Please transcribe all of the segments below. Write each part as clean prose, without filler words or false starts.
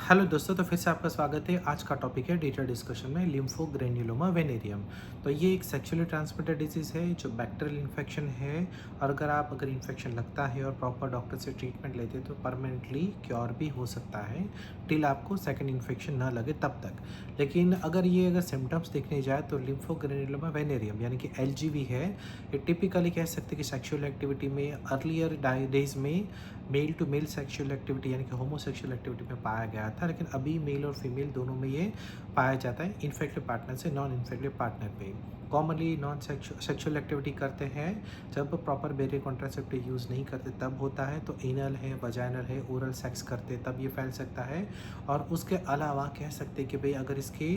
Hello दोस्तों, तो फिर से आपका स्वागत है। आज का टॉपिक है डेटा डिस्कशन में लिम्फोग्रेन्युलोमा वेनेरियम। तो ये एक सेक्सुअली ट्रांसमिटेड डिजीज़ है जो बैक्टीरियल इन्फेक्शन है। और अगर इन्फेक्शन लगता है और प्रॉपर डॉक्टर से ट्रीटमेंट लेते हैं तो परमानेंटली क्योर भी हो सकता है, टिल आपको सेकंड इन्फेक्शन ना लगे तब तक। लेकिन अगर सिम्टम्स देखने जाए तो लिम्फोग्रेन्युलोमा वेनेरियम यानी कि एलजीवी है। ये टिपिकली कह सकते हैं कि सेक्सुअल एक्टिविटी में अर्लियर डेज में male to male sexual activity यानी कि होमोसेक्सुअल एक्टिविटी में पाया गया था, लेकिन अभी मेल और फीमेल दोनों में ये पाया जाता है इन्फेक्टिव पार्टनर से नॉन इन्फेक्टिव पार्टनर पे। कॉमनली नॉन सेक्सुअल एक्टिविटी करते हैं जब प्रॉपर बेरियर कॉन्ट्रासेप्टिव यूज़ नहीं करते तब होता है। तो एनल है, वजाइनल है, ओरल सेक्स करते तब ये फैल सकता है। और उसके अलावा कह सकते हैं कि भाई अगर इसके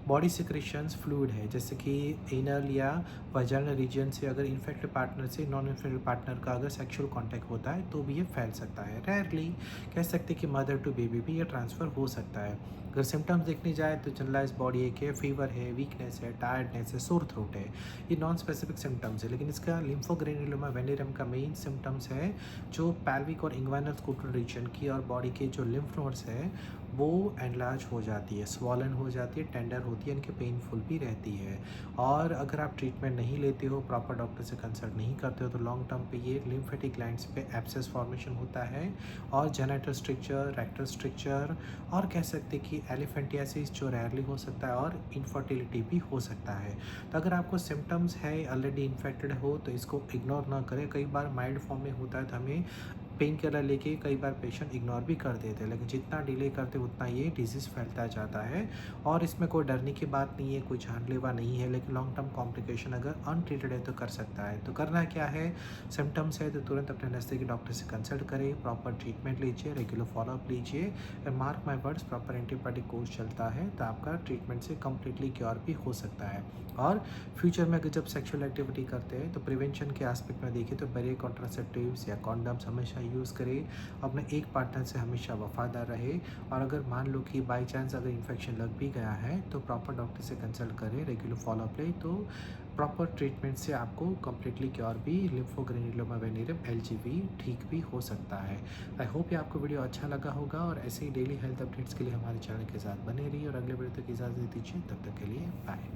बॉडी सिक्रेशंस फ्लूइड है, जैसे कि एनल या वजाइनल रीजन से अगर इन्फेक्टिव पार्टनर से नॉन इन्फेक्टिव पार्टनर का अगर सेक्सुअल कॉन्टैक्ट होता है तो भी ये फैल सकता है। रेयरली कह सकते हैं कि मदर टू बेबी भी ये ट्रांसफ़र हो सकता है। अगर सिम्टम्स देखने जाए तो जनरलाइज बॉडी एक है, फीवर है, वीकनेस है, टायर्डनेस है, सोर थ्रोट है। ये नॉन स्पेसिफिक सिम्टम्स है, लेकिन इसका लिम्फोग्रेन्युलोमा वेनेरियम का मेन सिम्टम्स है जो पैल्विक और इंग्वाइनल स्कूटर रीजन की और बॉडी के जो लिम्फ नोड्स है वो एनलार्ज हो जाती है, स्वॉलन हो जाती है, टेंडर होती है, इनके पेनफुल भी रहती है। और अगर आप ट्रीटमेंट नहीं लेते हो, प्रॉपर डॉक्टर से कंसल्ट नहीं करते हो तो लॉन्ग टर्म पे ये लिम्फेटिक ग्लैंड्स पे एब्सेस फॉर्मेशन होता है और जेनेटल स्ट्रक्चर, रेक्टल स्ट्रक्चर और कह सकते कि एलिफेंटियासिस जो रेयरली हो सकता है और इनफर्टिलिटी भी हो सकता है। तो अगर आपको सिम्टम्स है, ऑलरेडी इन्फेक्टेड हो तो इसको इग्नोर ना करें। कई बार माइल्ड फॉर्म में होता है तो हमें पेन किलर लेके कई बार पेशेंट इग्नोर भी कर देते हैं, लेकिन जितना डिले करते उतना ये डिजीज़ फैलता जाता है। और इसमें कोई डरने की बात नहीं है, कोई जानलेवा नहीं है, लेकिन लॉन्ग टर्म कॉम्प्लिकेशन अगर अनट्रीटेड है तो कर सकता है। तो करना क्या है, सिम्टम्स है तो तुरंत अपने नज़दीकी डॉक्टर से कंसल्ट करें, प्रॉपर ट्रीटमेंट लीजिए, रेगुलर फॉलोअप लीजिए। Mark my words, proper antibiotic course चलता है तो आपका ट्रीटमेंट से कम्प्लीटली क्योर भी हो सकता है। और फ्यूचर में अगर जब सेक्सुअल एक्टिविटी करते हैं तो प्रिवेंशन के एस्पेक्ट में देखें तो बेरियर कॉन्ट्रासेप्टिव्स या कॉन्डम्स हमेशा यूज़ करें, अपने एक पार्टनर से हमेशा वफादार रहे। और अगर मान लो कि बाई चांस अगर इन्फेक्शन लग भी गया है तो प्रॉपर डॉक्टर से कंसल्ट करें, रेगुलर फॉलोअप लें, तो प्रॉपर ट्रीटमेंट से आपको कम्प्लीटली क्योर भी लिम्फोग्रेन्युलोमा वेनेरियम एलजीवी ठीक भी हो सकता है। आई होप ये आपको वीडियो अच्छा लगा होगा और ऐसे ही डेली हेल्थ अपडेट्स के लिए हमारे चैनल के साथ बने रहिए और अगले वीडियो तक इजाज़त दीजिए। तब तक के लिए बाय।